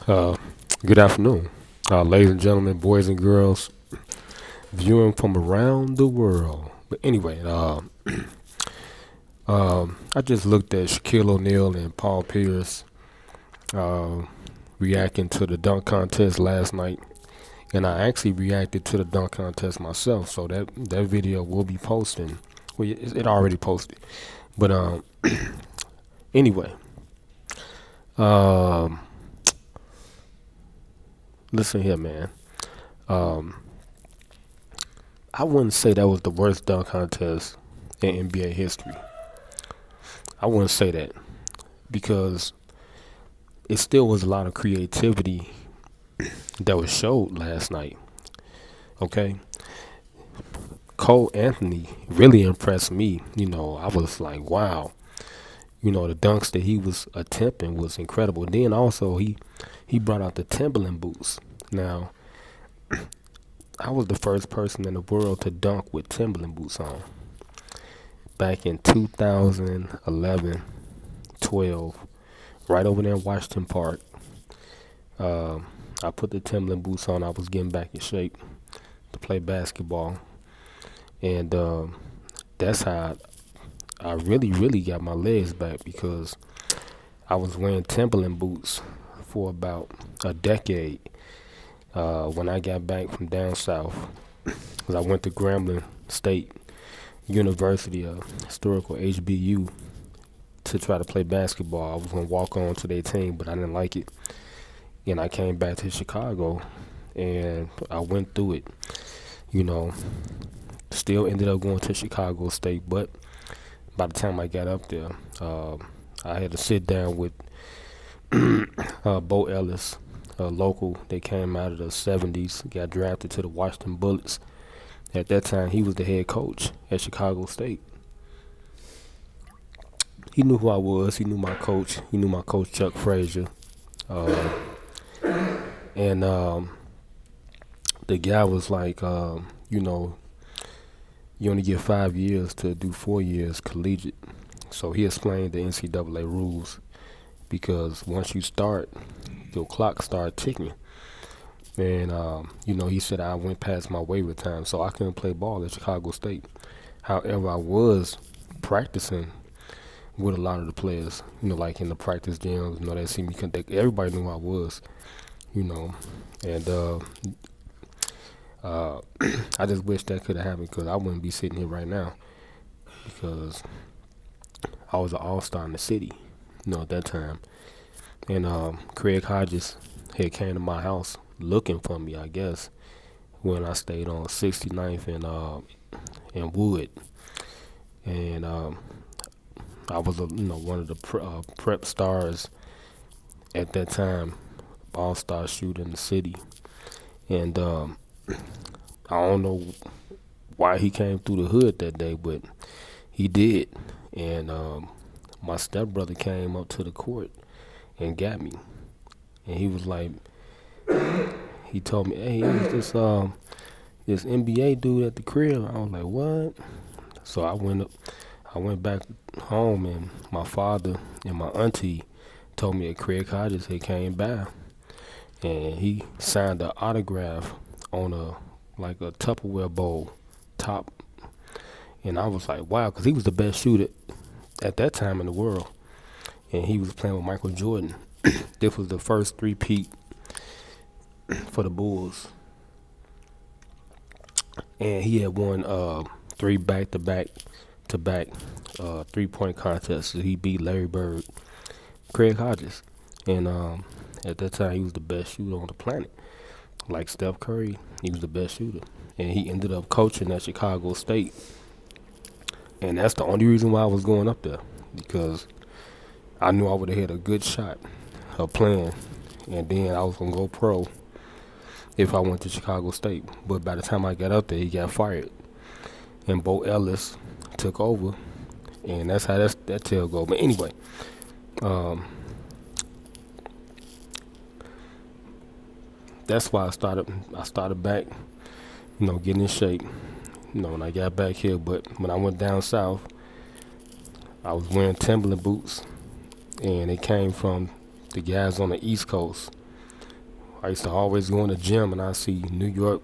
Uh, Good afternoon, ladies and gentlemen, boys and girls, viewing from around the world. But anyway, I just looked at Shaquille O'Neal and Paul Pierce uh, reacting to the dunk contest last night, and I actually reacted to the dunk contest myself. So that video will be posting. Well, it already posted. But anyway, um, listen here, man. Um, I wouldn't say that was the worst dunk contest in NBA history. I wouldn't say that because it still was a lot of creativity that was showed last night. Okay, Cole Anthony really impressed me. I was like, wow. The dunks that he was attempting was incredible. Then also he brought out the Timberland boots. Now I was the first person in the world to dunk with Timberland boots on back in 2011, 12, right over there in Washington Park. Uh, I put the Timberland boots on. I was getting back in shape to play basketball, and that's how I really, really got my legs back because I was wearing Timberland boots for about a decade when I got back from down south. Because I went to Grambling State University, historical HBU, to try to play basketball. I was going to walk on to their team, but I didn't like it. And I came back to Chicago and I went through it. You know, Still ended up going to Chicago State, but by the time I got up there, I had to sit down with Bo Ellis, a local that came out of the 70s, got drafted to the Washington Bullets. At that time, he was the head coach at Chicago State. He knew who I was. He knew my coach. He knew my coach, Chuck Frazier. Uh, and the guy was like, you only get 5 years to do 4 years collegiate. So he explained the NCAA rules because once you start, your clock started ticking. And, he said I went past my waiver time, so I couldn't play ball at Chicago State. However, I was practicing with a lot of the players, like in the practice gyms, they see me, everybody knew who I was, you know. And uh, I just wish that could have happened because I wouldn't be sitting here right now because I was an all-star in the city, at that time. And Craig Hodges had came to my house looking for me, I guess, when I stayed on 69th and Wood. And I was, one of the prep stars at that time, all-star shooter in the city. And I don't know why he came through the hood that day, but he did. And my stepbrother came up to the court and got me. And he was like, he told me, hey, it was this NBA dude at the crib. I was like, what? So I went back home, and my father and my auntie told me that Craig Hodges had came by, and he signed an autograph on a Tupperware bowl top. And I was like, wow, because he was the best shooter at that time in the world. And he was playing with Michael Jordan. This was the first three-peat for the Bulls. And he had won three back-to-back 3-point contests. So he beat Larry Bird, Craig Hodges. And at that time, he was the best shooter on the planet. Like Steph Curry, he was the best shooter. And he ended up coaching at Chicago State. And that's the only reason why I was going up there, because I knew I would have had a good shot of playing, and then I was going to go pro if I went to Chicago State. But by the time I got up there, he got fired. And Bo Ellis took over, and that's how that tale go. But anyway, that's why I started back, getting in shape, when I got back here. But when I went down south, I was wearing Timberland boots, and it came from the guys on the East Coast. I used to always go in the gym and I see New York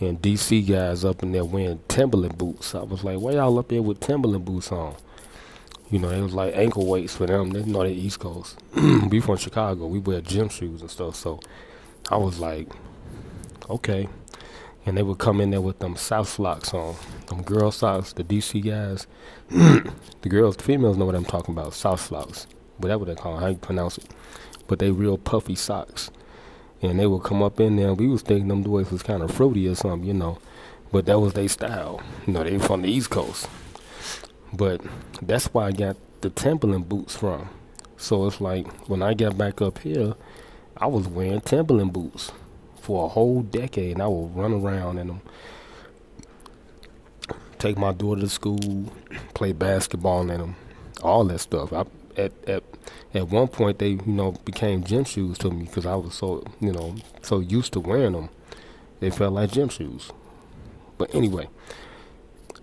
and DC guys up in there wearing Timberland boots. I was like, why y'all up there with Timberland boots on? You know, it was like ankle weights for them. They know they East Coast. We from Chicago. We wear gym shoes and stuff. So I was like, okay. And they would come in there with them South socks on. Them girl socks, the DC guys. The girls, the females know what I'm talking about. South socks. Whatever they call it, how you pronounce it. But they real puffy socks. And they would come up in there. We was thinking them boys was kind of fruity or something, you know. But that was their style. You know, they from the East Coast. But that's where I got the Timberland boots from. So it's like when I got back up here, I was wearing Timberland boots for a whole decade, and I would run around in them, take my daughter to school, play basketball in them, all that stuff. At one point they became gym shoes to me because I was so used to wearing them. They felt like gym shoes. But anyway,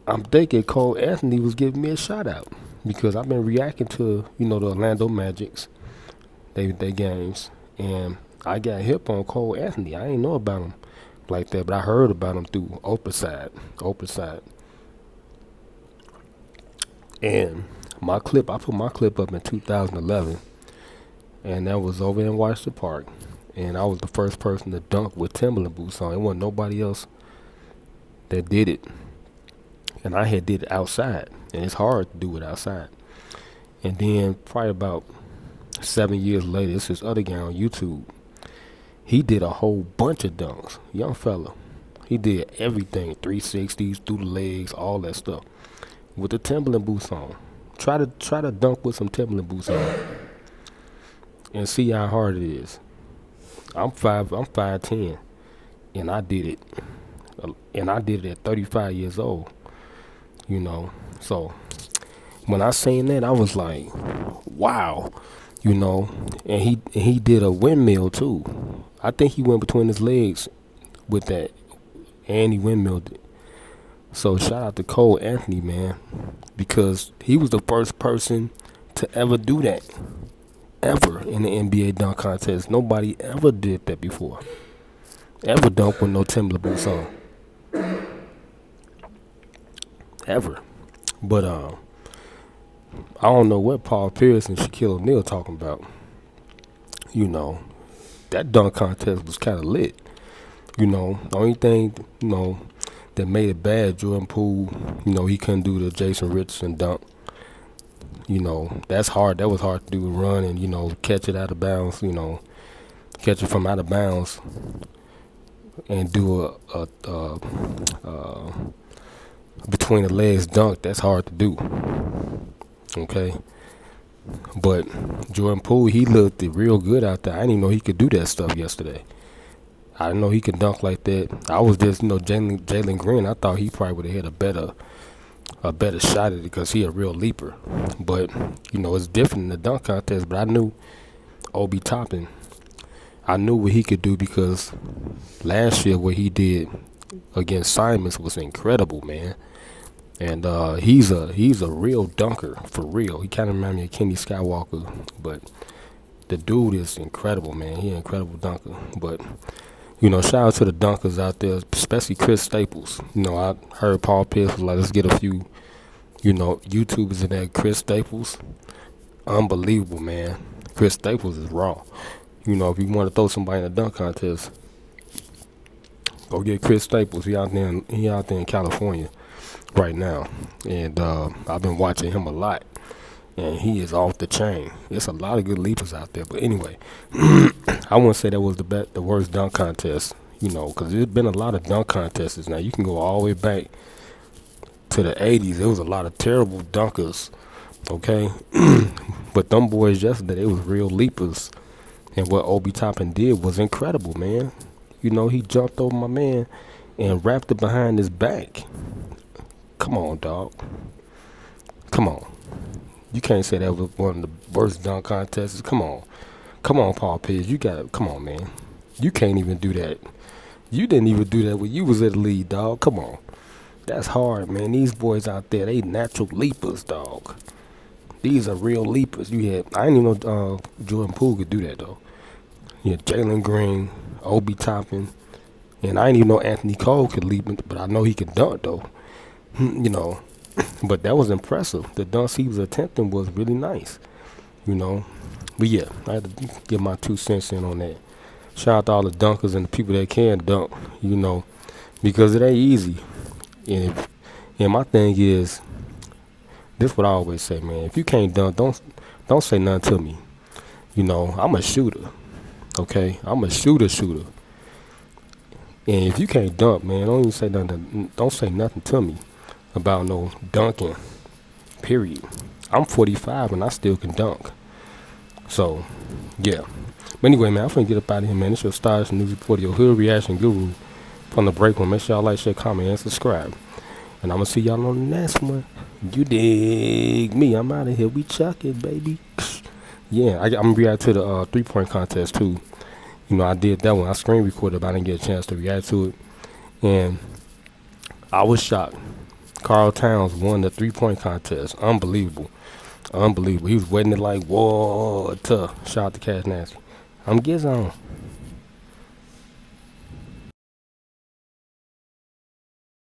I'm thinking Cole Anthony was giving me a shout out because I've been reacting to the Orlando Magics, they games, and I got hip on Cole Anthony. I ain't know about him like that, but I heard about him through Oprah side. And I put my clip up in 2011, and that was over in Washington Park, and I was the first person to dunk with Timberland boots on. It wasn't nobody else that did it, and I had did it outside, and it's hard to do it outside. And then probably about 7 years later, it's this other guy on YouTube. He did a whole bunch of dunks, young fella. He did everything, 360s, through the legs, all that stuff, with the Timberland boots on. Try to dunk with some Timberland boots on, and see how hard it is. I'm 5'10", and I did it, at 35 years old. So when I seen that, I was like, wow, and he did a windmill too. I think he went between his legs with that, and he windmilled it. So shout out to Cole Anthony, man, because he was the first person to ever do that, ever, in the NBA dunk contest. Nobody ever did that before. Ever dunk with no Timberland boots on. Ever. But I don't know what Paul Pierce and Shaquille O'Neal talking about. That dunk contest was kind of lit. The only thing, that made it bad, Jordan Poole, he couldn't do the Jason Richardson dunk. That's hard. That was hard to do, run and, catch it out of bounds, catch it from out of bounds and do a between the legs dunk. That's hard to do. Okay. But Jordan Poole, he looked real good out there. I didn't even know he could do that stuff yesterday. I didn't know he could dunk like that. I was just, Jalen Green. I thought he probably would have had a better shot at it because he a real leaper. But it's different in the dunk contest. But I knew Obi Toppin. I knew what he could do because last year what he did against Simons was incredible, man. And he's a real dunker, for real. He kind of reminds me of Kenny Skywalker, but the dude is incredible, man. He an incredible dunker. But, shout out to the dunkers out there, especially Chris Staples. I heard Paul Pierce was like, let's get a few, YouTubers in there. Chris Staples, unbelievable, man. Chris Staples is raw. If you want to throw somebody in a dunk contest, go get Chris Staples. He out there in California right now, and I've been watching him a lot, and he is off the chain. There's a lot of good leapers out there, but anyway, I wouldn't say that was the worst dunk contest, because there's been a lot of dunk contests. Now you can go all the way back to the 80s. There was a lot of terrible dunkers, okay, but them boys yesterday, they was real leapers, and what Obi Toppin did was incredible, man. He jumped over my man and wrapped it behind his back. Come on, dog. Come on. You can't say that was one of the worst dunk contests. Come on, Paul Pierce. You got to, come on, man. You can't even do that. You didn't even do that when you was at the lead, dog. Come on. That's hard, man. These boys out there, they natural leapers, dog. These are real leapers. You had I didn't even know Jordan Poole could do that though. You had Jalen Green, Obi Toppin, and I didn't even know Anthony Cole could leap, but I know he could dunk though. you know, but that was impressive. The dunks he was attempting was really nice. You know, but yeah, I had to give my 2 cents in on that. Shout out to all the dunkers and the people that can dunk. You know, because it ain't easy. And and my thing is, this what I always say, man. If you can't dunk, don't say nothing to me. You know, I'm a shooter. Okay, I'm a shooter. And if you can't dunk, man, don't even say nothing. Don't say nothing to me about no dunking. Period. I'm 45 and I still can dunk. So, yeah. But anyway, man, I'm finna get up out of here, man. It's your stylish news reporter, your hood reaction guru from the break room. Make sure y'all like, share, comment, and subscribe. And I'm gonna see y'all on the next one. You dig me? I'm out of here. We chuck it, baby. Yeah, I'm gonna react to the 3-point contest too. You know, I did that one. I screen recorded, but I didn't get a chance to react to it. And I was shocked. Karl Towns won the 3-point contest. Unbelievable. He was waiting it like, whoa, tough. Shout out to Cash Nasty. I'm Giz on.